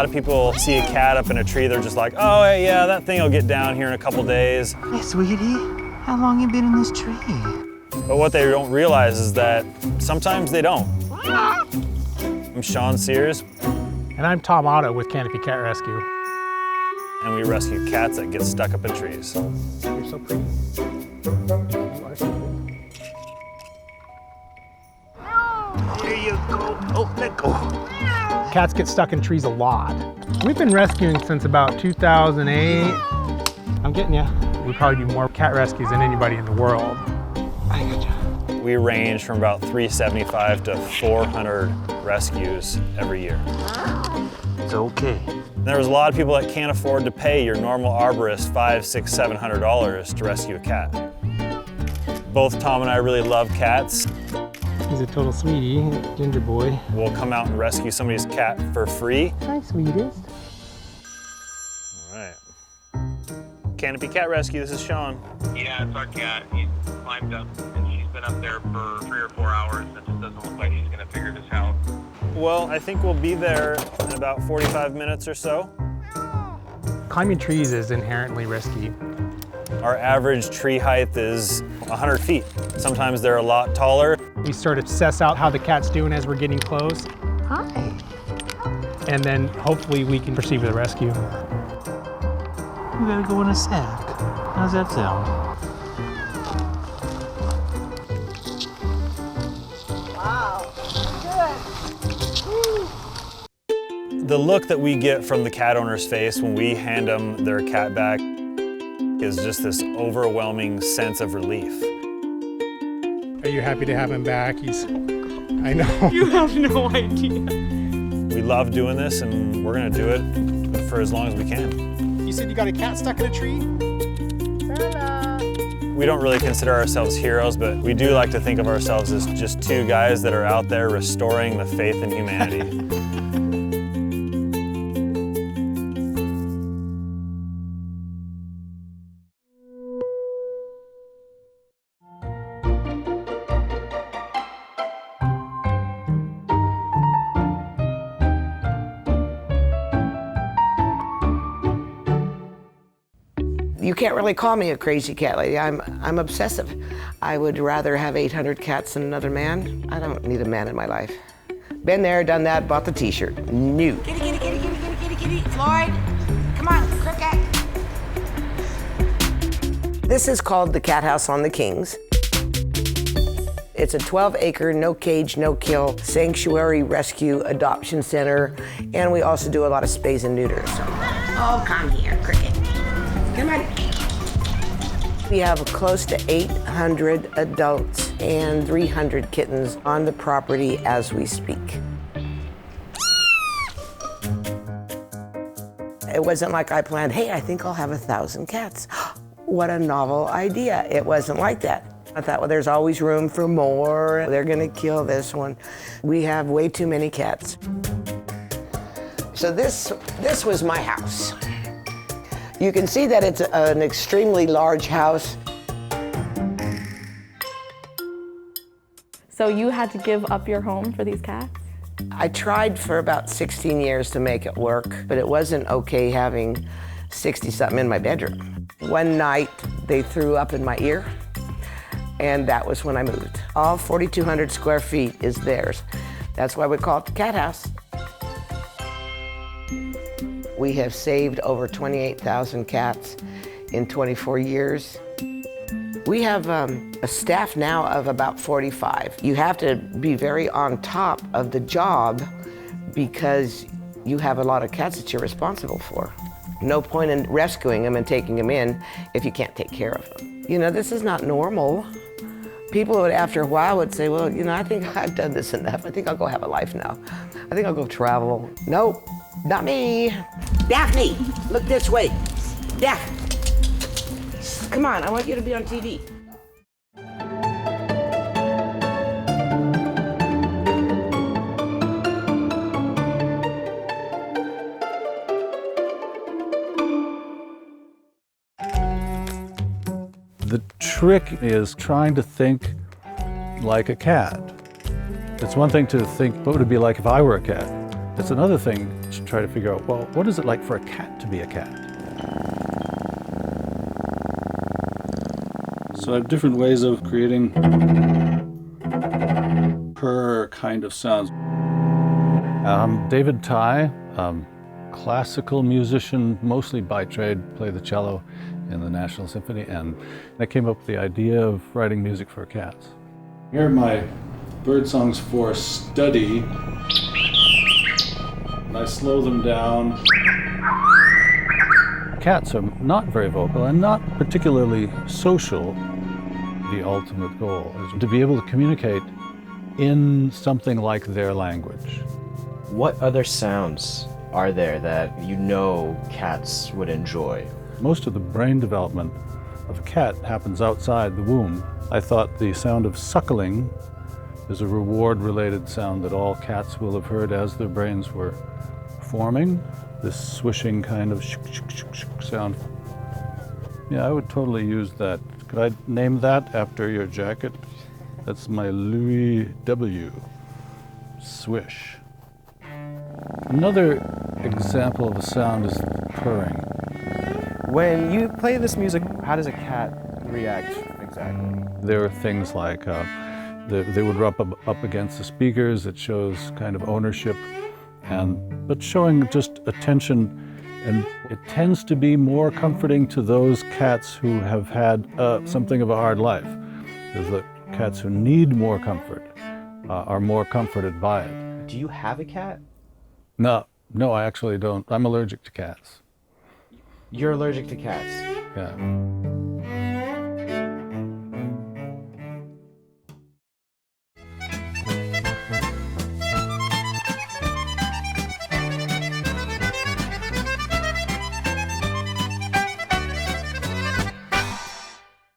lot of people see a cat up in a tree, they're just like, oh yeah, that thing will get down here in a couple days. Hey, sweetie, how long you been in this tree? But what they don't realize is that sometimes they don't. I'm Sean Sears. And I'm Tom Otto with Canopy Cat Rescue. And we rescue cats that get stuck up in trees. You're so pretty. You are so pretty. There you go. Oh, let go. Cats get stuck in trees a lot. We've been rescuing since about 2008. I'm getting ya. We probably do more cat rescues than anybody in the world. I gotcha. We range from about 375 to 400 rescues every year. It's okay. There was a lot of people that can't afford to pay your normal arborist $500, $600, $700 to rescue a cat. Both Tom and I really love cats. He's a total sweetie, ginger boy. We'll come out and rescue somebody's cat for free. Hi, sweetest. All right. Canopy Cat Rescue, this is Sean. Yeah, it's our cat. He climbed up, and she's been up there for 3 or 4 hours, and it just doesn't look like she's gonna figure this out. Well, I think we'll be there in about 45 minutes or so. Climbing trees is inherently risky. Our average tree height is 100 feet. Sometimes they're a lot taller. We sort of suss out how the cat's doing as we're getting close. Hi. And then hopefully we can proceed with the rescue. We gotta go in a sack. How's that sound? The look that we get from the cat owner's face when we hand them their cat back is just this overwhelming sense of relief. Are you happy to have him back? I know. You have no idea. We love doing this, and we're gonna do it for as long as we can. You said you got a cat stuck in a tree? We don't really consider ourselves heroes, but we do like to think of ourselves as just two guys that are out there restoring the faith in humanity. You can't really call me a crazy cat lady. I'm obsessive. I would rather have 800 cats than another man. I don't need a man in my life. Been there, done that, bought the t-shirt. New. Kitty, kitty, kitty, kitty, kitty, kitty, kitty. Floyd, come on, cricket. This is called the Cat House on the Kings. It's a 12-acre, no cage, no kill, sanctuary rescue adoption center, and we also do a lot of spays and neuters. Oh, come here, cricket. Come on. We have close to 800 adults and 300 kittens on the property as we speak. It wasn't like I planned, hey, I think I'll have 1,000 cats. What a novel idea. It wasn't like that. I thought, well, there's always room for more. They're gonna kill this one. We have way too many cats. So this was my house. You can see that it's an extremely large house. So you had to give up your home for these cats? I tried for about 16 years to make it work, but it wasn't okay having 60-something in my bedroom. One night, they threw up in my ear, and that was when I moved. All 4,200 square feet is theirs. That's why we call it the Cat House. We have saved over 28,000 cats in 24 years. We have a staff now of about 45. You have to be very on top of the job because you have a lot of cats that you're responsible for. No point in rescuing them and taking them in if you can't take care of them. You know, this is not normal. People would, after a while, would say, well, you know, I think I've done this enough. I think I'll go have a life now. I think I'll go travel. Nope, not me. Daphne, look this way. Daphne, come on, I want you to be on TV. The trick is trying to think like a cat. It's one thing to think, what would it be like if I were a cat? It's another thing to try to figure out, well, what is it like for a cat to be a cat? So I have different ways of creating purr kind of sounds. David Tye, classical musician, mostly by trade, play the cello in the National Symphony, and I came up with the idea of writing music for cats. Here are my bird songs for study, and I slow them down. Cats are not very vocal and not particularly social. The ultimate goal is to be able to communicate in something like their language. What other sounds are there that you know cats would enjoy? Most of the brain development of a cat happens outside the womb. I thought the sound of suckling is a reward-related sound that all cats will have heard as their brains were forming. This swishing kind of sound. Yeah, I would totally use that. Could I name that after your jacket? That's my Louis W. Swish. Another example of a sound is purring. When you play this music, how does a cat react exactly? There are things like they would rub up against the speakers. It shows kind of ownership, but showing just attention. And it tends to be more comforting to those cats who have had something of a hard life. Because the cats who need more comfort are more comforted by it. Do you have a cat? No, I actually don't. I'm allergic to cats. You're allergic to cats? Yeah.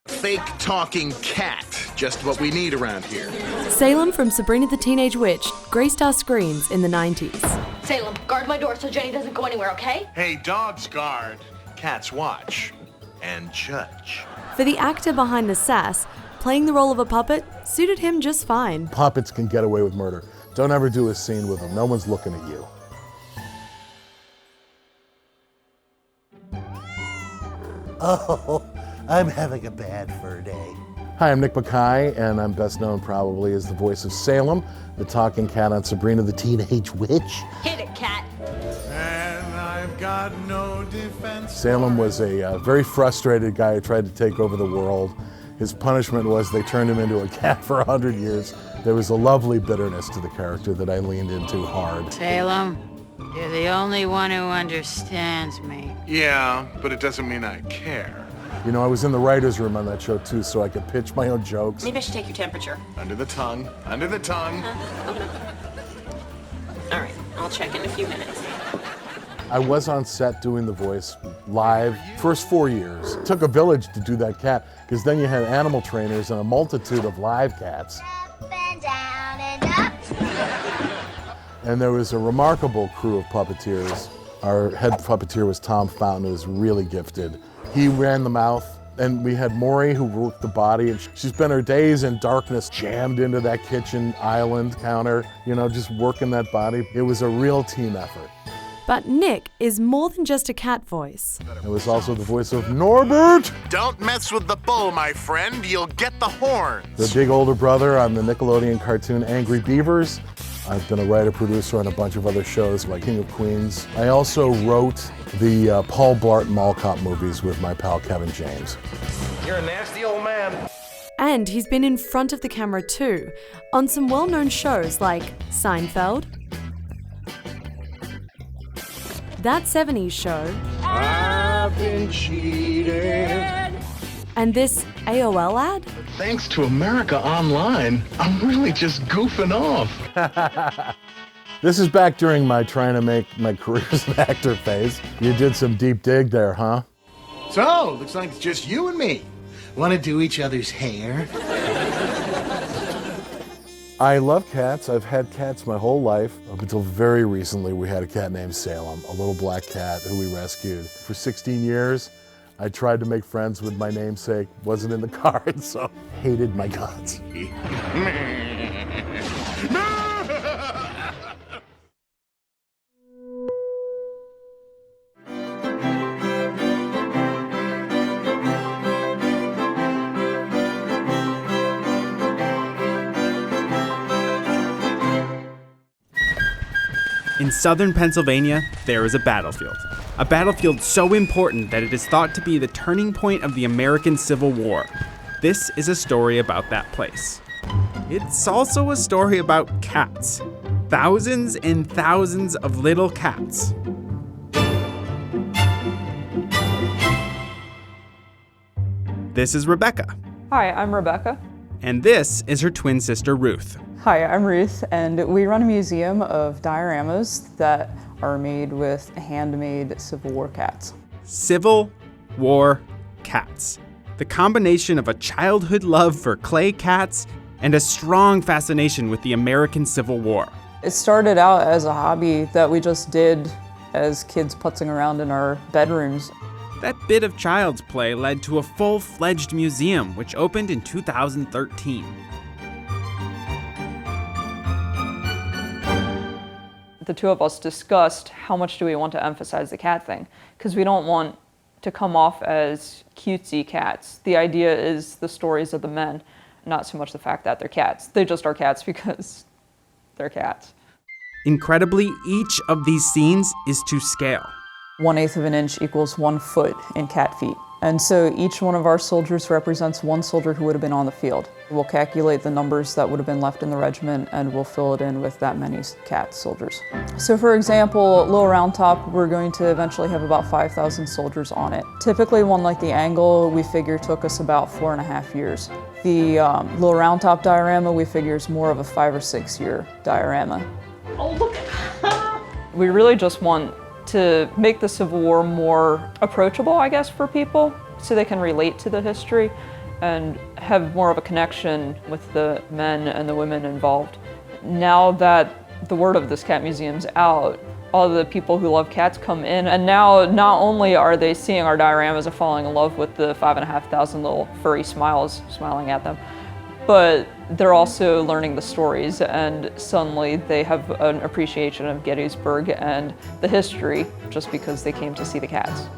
Fake talking cat, just what we need around here. Salem from Sabrina the Teenage Witch graced our screens in the 90s. Salem, guard my door so Jenny doesn't go anywhere, okay? Hey, dogs guard, cats watch, and judge. For the actor behind the sass, playing the role of a puppet suited him just fine. Puppets can get away with murder. Don't ever do a scene with them. No one's looking at you. Oh, I'm having a bad fur day. Hi, I'm Nick Mackay, and I'm best known probably as the voice of Salem, the talking cat on Sabrina the Teenage Witch. Hit it, cat. And I've got no defense. Salem was a very frustrated guy who tried to take over the world. His punishment was they turned him into a cat for 100 years. There was a lovely bitterness to the character that I leaned into hard. Salem, you're the only one who understands me. Yeah, but it doesn't mean I care. You know, I was in the writer's room on that show too, so I could pitch my own jokes. Maybe I should take your temperature. Under the tongue, under the tongue. All right, I'll check in a few minutes. I was on set doing the voice live first 4 years. It took a village to do that cat, because then you had animal trainers and a multitude of live cats. Up and down and up. And there was a remarkable crew of puppeteers. Our head puppeteer was Tom Fountain, who was really gifted. He ran the mouth, and we had Maury, who worked the body, and she spent her days in darkness jammed into that kitchen island counter, you know, just working that body. It was a real team effort. But Nick is more than just a cat voice. It was also the voice of Norbert! Don't mess with the bull, my friend. You'll get the horns. The big older brother on the Nickelodeon cartoon Angry Beavers. I've been a writer-producer on a bunch of other shows like King of Queens. I also wrote the Paul Blart Mall Cop movies with my pal Kevin James. You're a nasty old man. And he's been in front of the camera too, on some well-known shows like Seinfeld, That 70s Show, I've been cheated. and this AOL ad. Thanks to America Online, I'm really just goofing off. This is back during my trying to make my career as an actor phase. You did some deep dig there, huh? So, looks like it's just you and me. Want to do each other's hair? I love cats. I've had cats my whole life. Up until very recently, we had a cat named Salem, a little black cat who we rescued. For 16 years, I tried to make friends with my namesake. Wasn't in the cards, so hated my guts. southern Pennsylvania, there is a battlefield. A battlefield so important that it is thought to be the turning point of the American Civil War. This is a story about that place. It's also a story about cats. Thousands and thousands of little cats. This is Rebecca. Hi, I'm Rebecca. And this is her twin sister, Ruth. Hi, I'm Ruth, and we run a museum of dioramas that are made with handmade Civil War cats. Civil War cats. The combination of a childhood love for clay cats and a strong fascination with the American Civil War. It started out as a hobby that we just did as kids putzing around in our bedrooms. That bit of child's play led to a full-fledged museum, which opened in 2013. The two of us discussed how much do we want to emphasize the cat thing, because we don't want to come off as cutesy cats. The idea is the stories of the men, not so much the fact that they're cats. They just are cats because they're cats. Incredibly, each of these scenes is to scale. 1/8 of an inch equals 1 foot in cat feet. And so each one of our soldiers represents one soldier who would have been on the field. We'll calculate the numbers that would have been left in the regiment and we'll fill it in with that many cat soldiers. So for example, Little Round Top, we're going to eventually have about 5,000 soldiers on it. Typically one like the Angle, we figure took us about 4.5 years. The Little Round Top diorama, we figure is more of a 5 or 6 year diorama. Oh, look. We really just want to make the Civil War more approachable, I guess, for people, so they can relate to the history and have more of a connection with the men and the women involved. Now that the word of this cat museum's out, all of the people who love cats come in, and now not only are they seeing our dioramas and falling in love with the 5,500 little furry smiles smiling at them, but they're also learning the stories, and suddenly they have an appreciation of Gettysburg and the history just because they came to see the cats.